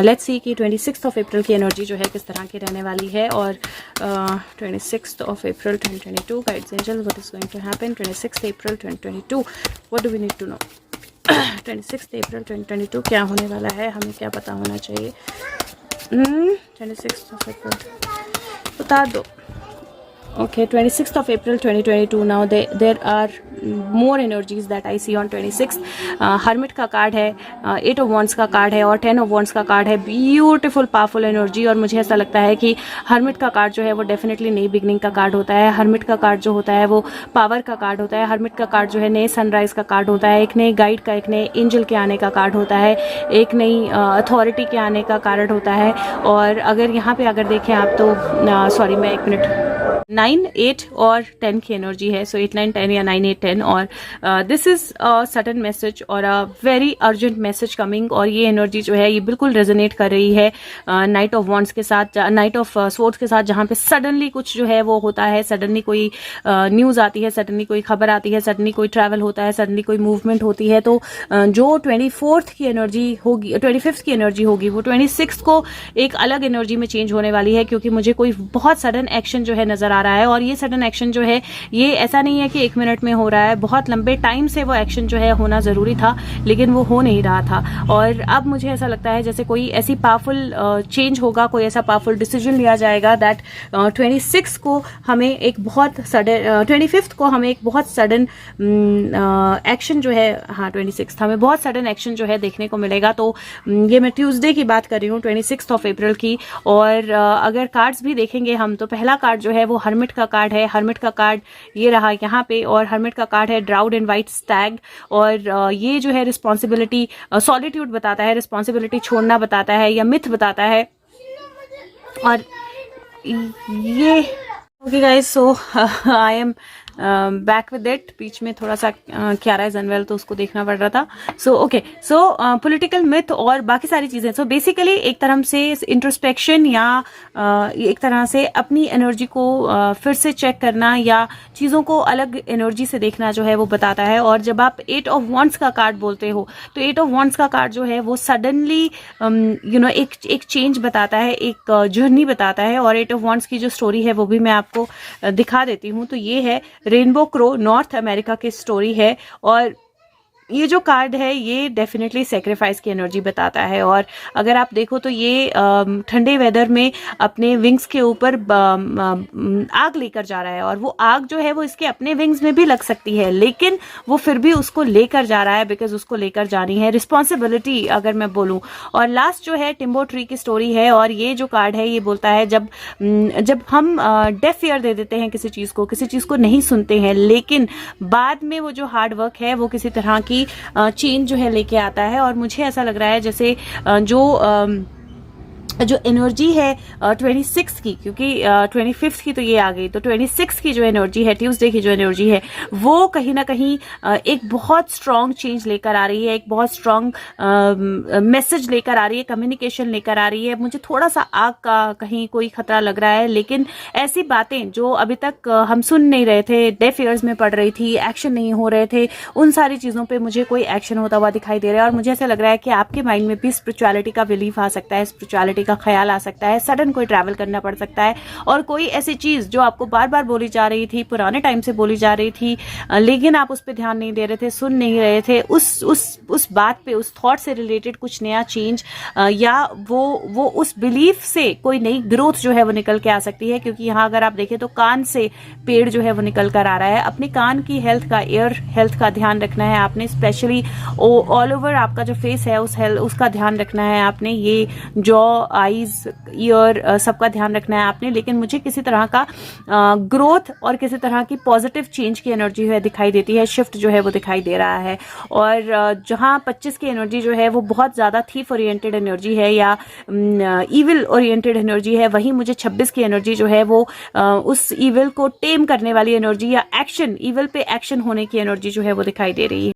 Let's see कि 26 अप्रैल की energy जो है किस तरह की रहने वाली है। और 26 April 2022 guides angel, what is going to happen 26 April 2022, what do we need to know. 26 April 2022 क्या होने वाला है, हमें क्या पता होना चाहिए। 26 अप्रैल बता दो। Okay, 26th of April 2022. Now there are more energies that I see on 26th. Hermit का कार्ड है, 8 of Wands का कार्ड है और 10 of Wands का कार्ड है। Beautiful powerful energy. और मुझे ऐसा लगता है कि हर्मिट का कार्ड जो है वो डेफिनेटली नई बिगनिंग का कार्ड होता है। हर्मिट का कार्ड जो होता है वो पावर का कार्ड होता है। हर्मिट का कार्ड जो है नए सनराइज का कार्ड होता है, एक नए गाइड का, एक नए एंजल के आने का कार्ड होता है, एक नई अथॉरिटी के आने का कार्ड होता है। और अगर यहाँ पे अगर देखें आप तो सॉरी मैं एक मिनट 9, 8 और 10 की एनर्जी है। सो 8, 9, 10 या 9, 8, 10 और this is a sudden message और a very urgent message coming. और ये एनर्जी जो है ये बिल्कुल रेजोनेट कर रही है नाइट ऑफ वॉन्ड्स के साथ, नाइट ऑफ स्वॉर्ड्स के साथ, जहाँ पे सडनली कुछ जो है वो होता है, सडनली कोई न्यूज आती है, सडनली कोई खबर आती है, सडनली कोई ट्रैवल होता है, सडनली कोई मूवमेंट होती है। तो जो 24th की एनर्जी होगी, 25th की एनर्जी होगी, वो 26th को एक अलग एनर्जी में चेंज होने वाली है, क्योंकि मुझे कोई बहुत सडन एक्शन जो है नजर आ रहा है। और ये सडन एक्शन जो है ये ऐसा नहीं है कि 1 मिनट में हो रहा है, बहुत लंबे टाइम से वो एक्शन जो है होना जरूरी था, लेकिन वो हो नहीं रहा था। और अब मुझे ऐसा लगता है जैसे कोई ऐसी पावरफुल चेंज होगा, कोई ऐसा पावरफुल डिसीजन लिया जाएगा दैट 26 को हमें एक बहुत सडन 25th को हमें एक बहुत सडन एक्शन जो है, हाँ 26 हमें बहुत सडन एक्शन जो है देखने को मिलेगा। तो ये मैं ट्यूसडे की बात कर रही हूँ, 26 अप्रैल की। और अगर कार्ड्स भी देखेंगे हम तो पहला कार्ड जो है वो हर्मिट का कार्ड है। हर्मिट का कार्ड ये रहा यहाँ पे, और हर्मिट का कार्ड है ड्राउड एंड वाइट स्टैग। और ये जो है रिस्पॉन्सिबिलिटी, सॉलिट्यूड बताता है, रिस्पॉन्सिबिलिटी छोड़ना बताता है या मिथ बताता है। और ये okay guys, so I am back with it. बीच में थोड़ा सा क्यारा इज अनवेल तो उसको देखना पड़ रहा था। सो ओके, सो पॉलिटिकल मिथ और बाकी सारी चीजें। सो बेसिकली एक तरह से इंट्रोस्पेक्शन या एक तरह से अपनी एनर्जी को फिर से चेक करना या चीजों को अलग एनर्जी से देखना जो है वो बताता है। और जब आप 8 ऑफ वॉन्ड्स का कार्ड बोलते हो तो 8 ऑफ वॉन्ड्स का कार्ड जो है वो सडनली एक चेंज बताता है, एक जर्नी बताता है। और 8 ऑफ वॉन्ड्स की जो स्टोरी है वो भी मैं आपको दिखा देती हूँ। तो ये है रेनबो क्रो, नॉर्थ अमेरिका की स्टोरी है। और ये जो कार्ड है ये डेफिनेटली सेक्रीफाइस की एनर्जी बताता है। और अगर आप देखो तो ये ठंडे वेदर में अपने विंग्स के ऊपर आग लेकर जा रहा है। और वो आग जो है वो इसके अपने विंग्स में भी लग सकती है, लेकिन वो फिर भी उसको लेकर जा रहा है, बिकॉज उसको लेकर जानी है रिस्पॉन्सिबिलिटी, अगर मैं बोलूं। और लास्ट जो है टिम्बो ट्री की स्टोरी है। और ये जो कार्ड है ये बोलता है जब हम डेफ ईयर दे देते हैं किसी चीज को, किसी चीज को नहीं सुनते हैं, लेकिन बाद में वो जो हार्ड वर्क है वो किसी तरह की चेंज जो है लेके आता है। और मुझे ऐसा लग रहा है जैसे जो एनर्जी है 26 की, क्योंकि 25th की तो ये आ गई, तो 26 की जो एनर्जी है, ट्यूसडे की जो एनर्जी है, वो कहीं ना कहीं एक बहुत स्ट्रांग चेंज लेकर आ रही है, एक बहुत स्ट्रांग मैसेज लेकर आ रही है, कम्युनिकेशन लेकर आ रही है। मुझे थोड़ा सा आग का कहीं कोई खतरा लग रहा है, लेकिन ऐसी बातें जो अभी तक हम सुन नहीं रहे थे, डेफ ईयर्स में पड़ रही थी, एक्शन नहीं हो रहे थे, उन सारी चीजों पे मुझे कोई एक्शन होता हुआ दिखाई दे रहा है। और मुझे ऐसा लग रहा है कि आपके माइंड में भी स्पिरिचुअलिटी का बिलीफ आ सकता है, स्पिरिचुअलिटी का ख्याल आ सकता है, सडन कोई ट्रैवल करना पड़ सकता है। और कोई ऐसी चीज जो आपको बार बार बोली जा रही थी, पुराने टाइम से बोली जा रही थी, लेकिन आप उस पर ध्यान नहीं दे रहे थे, सुन नहीं रहे थे, उस बात पे, उस थॉट से रिलेटेड कुछ नया चेंज या वो उस बिलीफ से कोई नई ग्रोथ जो है वो निकल के आ सकती है। क्योंकि यहाँ अगर आप देखें तो कान से पेड़ जो है वो निकल कर आ रहा है। अपने कान की हेल्थ का, ईयर हेल्थ का ध्यान रखना है आपने, स्पेशली ऑल ओवर आपका जो फेस है उसका ध्यान रखना है आपने। ये जॉ, आईज, ईयर सबका ध्यान रखना है आपने। लेकिन मुझे किसी तरह का ग्रोथ और किसी तरह की पॉजिटिव चेंज की एनर्जी है दिखाई देती है, शिफ्ट जो है वो दिखाई दे रहा है। और जहां 25 की एनर्जी जो है वो बहुत ज्यादा थीफ ओरिएंटेड एनर्जी है या ईविल ओरिएंटेड एनर्जी है, वहीं मुझे 26 की एनर्जी जो है वो उस ईविल को टेम करने वाली एनर्जी या एक्शन, ईविल पे एक्शन होने की एनर्जी जो है वो दिखाई दे रही है।